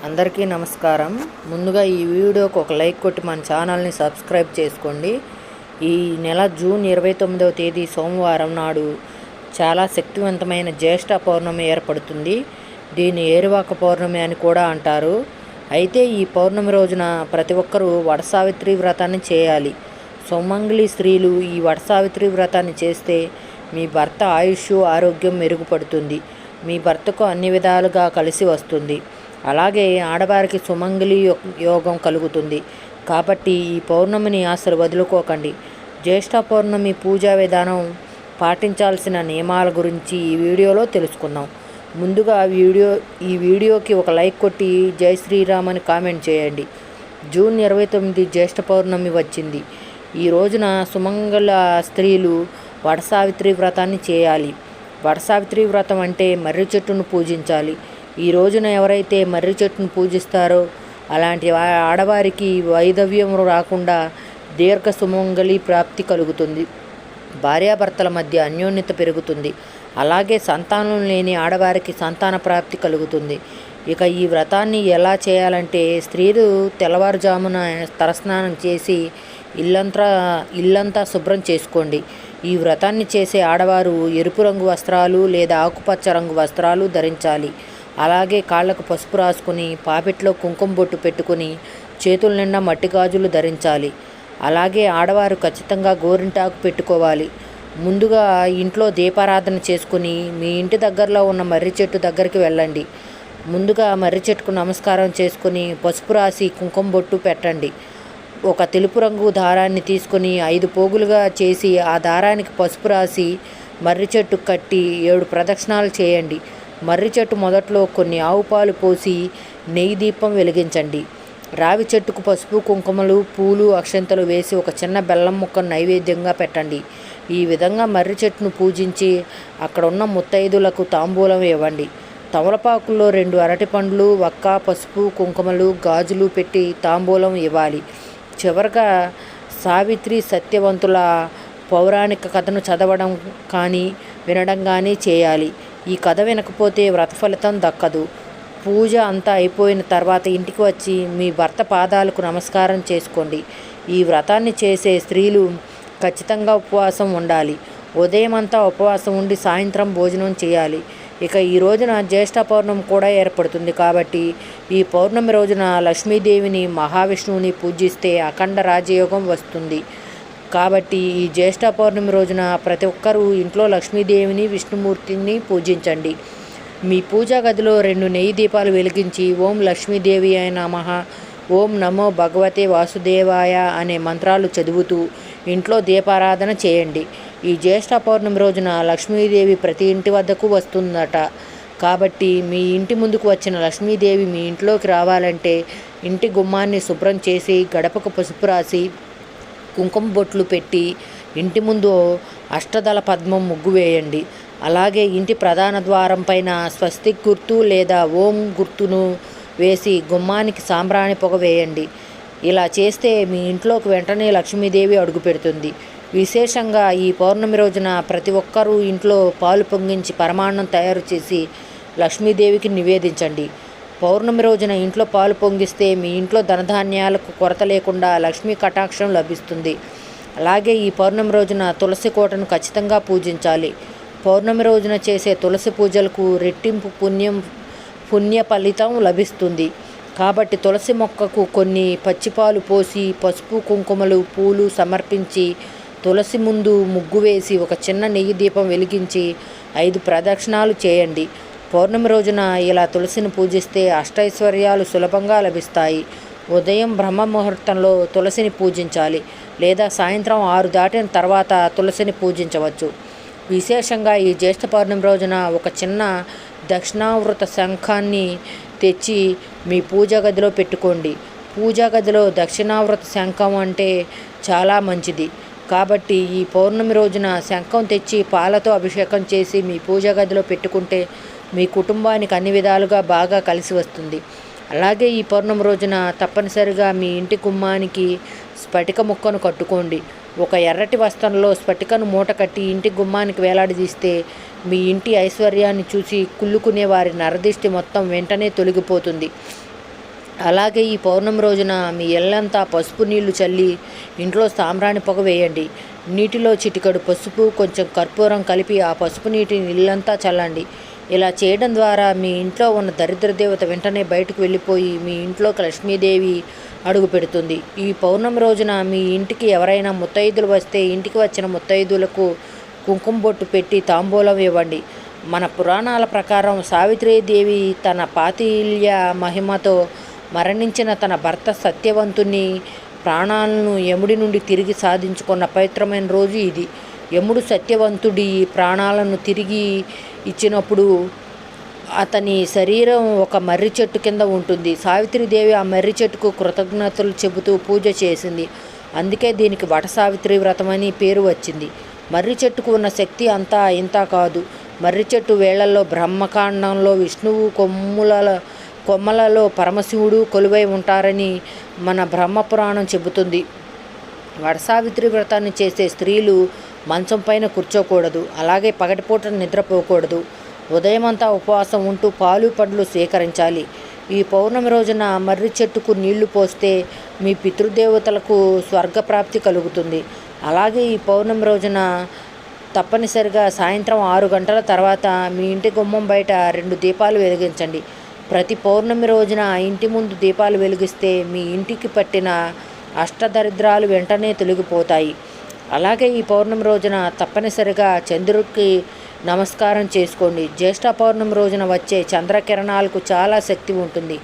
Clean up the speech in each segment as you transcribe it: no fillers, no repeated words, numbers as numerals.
అందరికీ నమస్కారం. ముందుగా ఈ వీడియోకి ఒక లైక్ కొట్టి మన ఛానల్ని సబ్స్క్రైబ్ చేసుకోండి. ఈ నెల జూన్ 29వ తేదీ సోమవారం నాడు చాలా శక్తివంతమైన జ్యేష్ఠ పౌర్ణమి ఏర్పడుతుంది. దీన్ని ఏరువాక పౌర్ణమి అని కూడా అంటారు. అయితే ఈ పౌర్ణమి రోజున ప్రతి ఒక్కరూ వటసావిత్రి వ్రతాన్ని చేయాలి. సుమంగళి స్త్రీలు ఈ వటసావిత్రి వ్రతాన్ని చేస్తే మీ భర్త ఆయుష్ ఆరోగ్యం మెరుగుపడుతుంది. మీ భర్తకు అన్ని విధాలుగా కలిసి వస్తుంది. అలాగే ఆడవారికి సుమంగళి యోగం కలుగుతుంది. కాబట్టి ఈ పౌర్ణమిని అసలు వదులుకోకండి. జ్యేష్ఠ పౌర్ణమి పూజా విధానం పాటించాల్సిన నియమాల గురించి ఈ వీడియోలో తెలుసుకుందాం. ముందుగా ఈ వీడియోకి ఒక లైక్ కొట్టి జై శ్రీరామ్ అని కామెంట్ చేయండి. జూన్ 29 జ్యేష్ఠ పౌర్ణమి వచ్చింది. ఈ రోజున సుమంగళ స్త్రీలు వటసావిత్రి వ్రతాన్ని చేయాలి. వటసావిత్రి వ్రతం అంటే మర్రి చెట్టును పూజించాలి. ఈ రోజున ఎవరైతే మర్రి చెట్టును పూజిస్తారో అలాంటి ఆడవారికి వైధవ్యం రాకుండా దీర్ఘ సుమంగళి ప్రాప్తి కలుగుతుంది. భార్యాభర్తల మధ్య అన్యోన్యత పెరుగుతుంది. అలాగే సంతానం లేని ఆడవారికి సంతాన ప్రాప్తి కలుగుతుంది. ఇక ఈ వ్రతాన్ని ఎలా చేయాలంటే స్త్రీలు తెల్లవారుజామున తలస్నానం చేసి ఇల్లంతా శుభ్రం చేసుకోండి. ఈ వ్రతాన్ని చేసే ఆడవారు ఎరుపు రంగు వస్త్రాలు లేదా ఆకుపచ్చ రంగు వస్త్రాలు ధరించాలి. అలాగే కాళ్ళకు పసుపు రాసుకుని పాపిట్లో కుంకుమ బొట్టు పెట్టుకుని చేతుల నిండా మట్టి గాజులు ధరించాలి. అలాగే ఆడవారు ఖచ్చితంగా గోరింటాకు పెట్టుకోవాలి. ముందుగా ఇంట్లో దీపారాధన చేసుకుని మీ ఇంటి దగ్గరలో ఉన్న మర్రి చెట్టు దగ్గరికి వెళ్ళండి. ముందుగా మర్రి చెట్టుకు నమస్కారం చేసుకుని పసుపు రాసి కుంకుమ బొట్టు పెట్టండి. ఒక తెలుపు రంగు దారాన్ని తీసుకొని 5 పోగులుగా చేసి ఆ దారానికి పసుపు రాసి మర్రి చెట్టు కట్టి 7 ప్రదక్షిణాలు చేయండి. మర్రి చెట్టు మొదట్లో కొన్ని ఆవు పాలు పోసి నెయ్యి దీపం వెలిగించండి. రావి చెట్టుకు పసుపు కుంకుమలు పూలు అక్షంతలు వేసి ఒక చిన్న బెల్లం ముక్కను నైవేద్యంగా పెట్టండి. ఈ విధంగా మర్రి చెట్టును పూజించి అక్కడ ఉన్న ముత్తైదులకు తాంబూలం ఇవ్వండి. తమలపాకుల్లో 2 అరటిపండ్లు వక్క పసుపు కుంకుమలు గాజులు పెట్టి తాంబూలం ఇవ్వాలి. చివరగా సావిత్రి సత్యవంతుల పౌరాణిక కథను చదవడం కానీ వినడం కానీ చేయాలి. ఈ కథ వినకపోతే వ్రత ఫలితం దక్కదు. పూజ అంతా అయిపోయిన తర్వాత ఇంటికి వచ్చి మీ భర్త పాదాలకు నమస్కారం చేసుకోండి. ఈ వ్రతాన్ని చేసే స్త్రీలు ఖచ్చితంగా ఉపవాసం ఉండాలి. ఉదయం అంతా ఉపవాసం ఉండి సాయంత్రం భోజనం చేయాలి. ఇక ఈ రోజున జ్యేష్ఠ పౌర్ణమి కూడా ఏర్పడుతుంది. కాబట్టి ఈ పౌర్ణమి రోజున లక్ష్మీదేవిని మహావిష్ణువుని పూజిస్తే అఖండ రాజయోగం వస్తుంది. కాబట్టి ఈ జ్యేష్ఠ పౌర్ణమి రోజున ప్రతి ఒక్కరూ ఇంట్లో లక్ష్మీదేవిని విష్ణుమూర్తిని పూజించండి. మీ పూజా గదిలో 2 నెయ్యి దీపాలు వెలిగించి ఓం లక్ష్మీదేవి అయ నమః, ఓం నమో భగవతే వాసుదేవాయ అనే మంత్రాలు చదువుతూ ఇంట్లో దీపారాధన చేయండి. ఈ జ్యేష్ఠ పౌర్ణమి రోజున లక్ష్మీదేవి ప్రతి ఇంటి వద్దకు వస్తుందట. కాబట్టి మీ ఇంటి ముందుకు వచ్చిన లక్ష్మీదేవి మీ ఇంట్లోకి రావాలంటే ఇంటి గుమ్మాన్ని శుభ్రం చేసి గడపకు పసుపు రాసి కుంకుమ బొట్లు పెట్టి ఇంటి ముందు అష్టదళ పద్మం ముగ్గు వేయండి. అలాగే ఇంటి ప్రధాన ద్వారం పైన స్వస్తిక్ గుర్తు లేదా ఓం గుర్తును వేసి గుమ్మానికి సాంబ్రాణి పొగ వేయండి. ఇలా చేస్తే మీ ఇంట్లోకి వెంటనే లక్ష్మీదేవి అడుగు పెడుతుంది. విశేషంగా ఈ పౌర్ణమి రోజున ప్రతి ఒక్కరూ ఇంట్లో పాలు పొంగించి పరమాన్నం తయారు చేసి లక్ష్మీదేవికి నివేదించండి. పౌర్ణమి రోజున ఇంట్లో పాలు పొంగిస్తే మీ ఇంట్లో ధనధాన్యాలకు కొరత లేకుండా లక్ష్మీ కటాక్షం లభిస్తుంది. అలాగే ఈ పౌర్ణమి రోజున తులసి కోటను ఖచ్చితంగా పూజించాలి. పౌర్ణమి రోజున చేసే తులసి పూజలకు రెట్టింపు పుణ్య ఫలితం లభిస్తుంది. కాబట్టి తులసి మొక్కకు కొన్ని పచ్చిపాలు పోసి పసుపు కుంకుమలు పూలు సమర్పించి తులసి ముందు ముగ్గు వేసి ఒక చిన్న నెయ్యి దీపం వెలిగించి 5 ప్రదక్షిణాలు చేయండి. పౌర్ణమి రోజున ఇలా తులసిని పూజిస్తే అష్టైశ్వర్యాలు సులభంగా లభిస్తాయి. ఉదయం బ్రహ్మ ముహూర్తంలో తులసిని పూజించాలి లేదా సాయంత్రం 6 దాటిన తర్వాత తులసిని పూజించవచ్చు. విశేషంగా ఈ జ్యేష్ఠ పౌర్ణమి రోజున ఒక చిన్న దక్షిణావృత శంఖాన్ని తెచ్చి మీ పూజా గదిలో పెట్టుకోండి. పూజా గదిలో దక్షిణావృత శంఖం అంటే చాలా మంచిది. కాబట్టి ఈ పౌర్ణమి రోజున శంఖం తెచ్చి పాలతో అభిషేకం చేసి మీ పూజా గదిలో పెట్టుకుంటే మీ కుటుంబానికి అన్ని విధాలుగా బాగా కలిసి వస్తుంది. అలాగే ఈ పౌర్ణమి రోజున తప్పనిసరిగా మీ ఇంటి గుమ్మానికి స్ఫటిక ముక్కను కట్టుకోండి. ఒక ఎర్రటి వస్త్రంలో స్ఫటికను మూట కట్టి ఇంటి గుమ్మానికి వేలాడదీస్తే మీ ఇంటి ఐశ్వర్యాన్ని చూసి కుళ్ళుకునే వారి నరదిష్టి మొత్తం వెంటనే తొలగిపోతుంది. అలాగే ఈ పౌర్ణమి రోజున మీ ఇల్లంతా పసుపు నీళ్లు చల్లి ఇంట్లో సాంబ్రాణి పొగ వేయండి. నీటిలో చిటికెడు పసుపు, కొంచెం కర్పూరం కలిపి ఆ పసుపు నీటిని ఇల్లంతా చల్లండి. ఇలా చేయడం ద్వారా మీ ఇంట్లో ఉన్న దరిద్ర దేవత వెంటనే బయటకు వెళ్ళిపోయి మీ ఇంట్లోకి లక్ష్మీదేవి అడుగు పెడుతుంది. ఈ పౌర్ణమి రోజున మీ ఇంటికి ఎవరైనా ముత్తైదులు వస్తే ఇంటికి వచ్చిన ముత్తైదులకు కుంకుమ బొట్టు పెట్టి తాంబూలం ఇవ్వండి. మన పురాణాల ప్రకారం సావిత్రీదేవి తన పాతిల్య మహిమతో మరణించిన తన భర్త సత్యవంతుని ప్రాణాలను యముడి నుండి తిరిగి సాధించుకున్న పవిత్రమైన రోజు ఇది. యముడు సత్యవంతుడి ప్రాణాలను తిరిగి ఇచ్చినప్పుడు అతని శరీరం ఒక మర్రి చెట్టు కింద ఉంటుంది. సావిత్రీదేవి ఆ మర్రి చెట్టుకు కృతజ్ఞతలు చెబుతూ పూజ చేసింది. అందుకే దీనికి వట సావిత్రి వ్రతం అని పేరు వచ్చింది. మర్రి చెట్టుకు ఉన్న శక్తి అంతా ఇంత కాదు. మర్రి చెట్టు వేళ్లలో బ్రహ్మకాండంలో విష్ణువు, కొమ్మలలో పరమశివుడు కొలువై ఉంటారని మన బ్రహ్మపురాణం చెబుతుంది. వటసావిత్రి వ్రతాన్ని చేసే స్త్రీలు మంచం పైన కూర్చోకూడదు. అలాగే పగటిపూట నిద్రపోకూడదు. ఉదయమంతా ఉపవాసం ఉంటూ పాలు పండ్లు స్వీకరించాలి. ఈ పౌర్ణమి రోజున మర్రి చెట్టుకు నీళ్లు పోస్తే మీ పితృదేవతలకు స్వర్గప్రాప్తి కలుగుతుంది. అలాగే ఈ పౌర్ణమి రోజున తప్పనిసరిగా సాయంత్రం 6 గంటల తర్వాత మీ ఇంటి గుమ్మం బయట 2 దీపాలు వెలిగించండి. ప్రతి పౌర్ణమి రోజున ఇంటి ముందు దీపాలు వెలిగిస్తే మీ ఇంటికి పట్టిన అష్టదరిద్రాలు వెంటనే తొలగిపోతాయి. అలాగే ఈ పౌర్ణమి రోజున తప్పనిసరిగా చంద్రుడికి నమస్కారం చేసుకోండి. జ్యేష్ఠ పౌర్ణమి రోజున వచ్చే చంద్రకిరణాలకు చాలా శక్తి ఉంటుంది.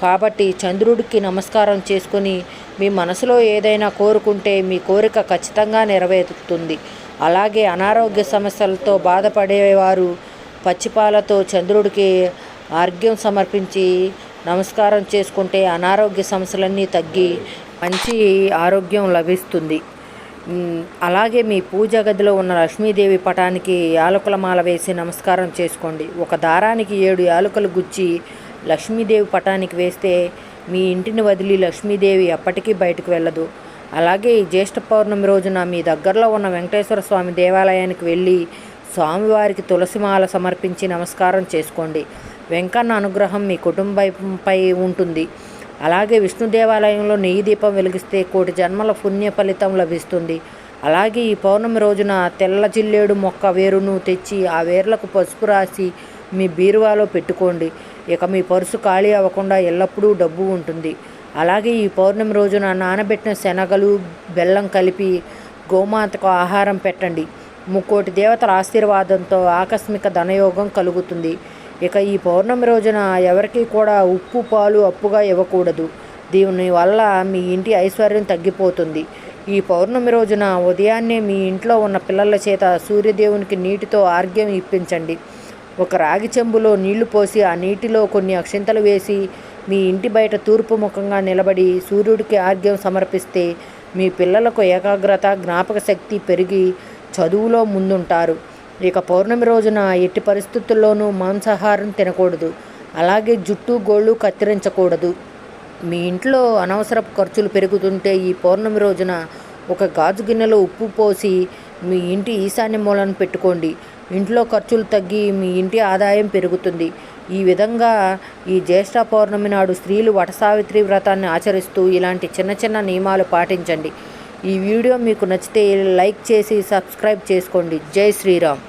కాబట్టి చంద్రుడికి నమస్కారం చేసుకొని మీ మనసులో ఏదైనా కోరుకుంటే మీ కోరిక ఖచ్చితంగా నెరవేరుతుంది. అలాగే అనారోగ్య సమస్యలతో బాధపడేవారు పచ్చిపాలతో చంద్రుడికి ఆర్ఘ్యం సమర్పించి నమస్కారం చేసుకుంటే అనారోగ్య సమస్యలన్నీ తగ్గి మంచి ఆరోగ్యం లభిస్తుంది. అలాగే మీ పూజ గదిలో ఉన్న లక్ష్మీదేవి పటానికి యాలకుల మాల వేసి నమస్కారం చేసుకోండి. ఒక దారానికి 7 యాలకులు గుచ్చి లక్ష్మీదేవి పటానికి వేస్తే మీ ఇంటిని వదిలి లక్ష్మీదేవి ఎప్పటికీ బయటకు వెళ్ళదు. అలాగే ఈ జ్యేష్ఠ పౌర్ణమి రోజున మీ దగ్గరలో ఉన్న వెంకటేశ్వర స్వామి దేవాలయానికి వెళ్ళి స్వామివారికి తులసిమాల సమర్పించి నమస్కారం చేసుకోండి. వెంకన్న అనుగ్రహం మీ కుటుంబంపై ఉంటుంది. అలాగే విష్ణు దేవాలయంలో నెయ్యి దీపం వెలిగిస్తే 1,000,000 జన్మల పుణ్య ఫలితం లభిస్తుంది. అలాగే ఈ పౌర్ణమి రోజున తెల్ల జిల్లేడు మొక్క వేరును తెచ్చి ఆ వేర్లకు పసుపు రాసి మీ బీరువాలో పెట్టుకోండి. ఇక మీ పర్సు ఖాళీ అవ్వకుండా ఎల్లప్పుడూ డబ్బు ఉంటుంది. అలాగే ఈ పౌర్ణమి రోజున నానబెట్టిన శనగలు, బెల్లం కలిపి గోమాతకు ఆహారం పెట్టండి. 3,000,000 దేవతల ఆశీర్వాదంతో ఆకస్మిక ధనయోగం కలుగుతుంది. ఇక ఈ పౌర్ణమి రోజున ఎవరికి కూడా ఉప్పు, పాలు అప్పుగా ఇవ్వకూడదు. దీనివల్ల మీ ఇంటి ఐశ్వర్యం తగ్గిపోతుంది. ఈ పౌర్ణమి రోజున ఉదయాన్నే మీ ఇంట్లో ఉన్న పిల్లల చేత సూర్యదేవునికి నీటితో ఆర్ఘ్యం ఇప్పించండి. ఒక రాగి చెంబులో నీళ్లు పోసి ఆ నీటిలో కొన్ని అక్షింతలు వేసి మీ ఇంటి బయట తూర్పు ముఖంగా నిలబడి సూర్యుడికి ఆర్ఘ్యం సమర్పిస్తే మీ పిల్లలకు ఏకాగ్రత, జ్ఞాపక శక్తి పెరిగి చదువులో ముందుంటారు. ఇక పౌర్ణమి రోజున ఎట్టి పరిస్థితుల్లోనూ మాంసాహారం తినకూడదు. అలాగే జుట్టు, గోళ్ళు కత్తిరించకూడదు. మీ ఇంట్లో అనవసరపు ఖర్చులు పెరుగుతుంటే ఈ పౌర్ణమి రోజున ఒక గాజు గిన్నెలో ఉప్పు పోసి మీ ఇంటి ఈశాన్య మూలను పెట్టుకోండి. ఇంట్లో ఖర్చులు తగ్గి మీ ఇంటి ఆదాయం పెరుగుతుంది. ఈ విధంగా ఈ జ్యేష్ఠ పౌర్ణమి నాడు స్త్రీలు వటసావిత్రి వ్రతాన్ని ఆచరిస్తూ ఇలాంటి చిన్న చిన్న నియమాలు పాటించండి. ఈ వీడియో మీకు నచ్చితే లైక్ చేసి సబ్స్క్రైబ్ చేసుకోండి. జై శ్రీరామ్.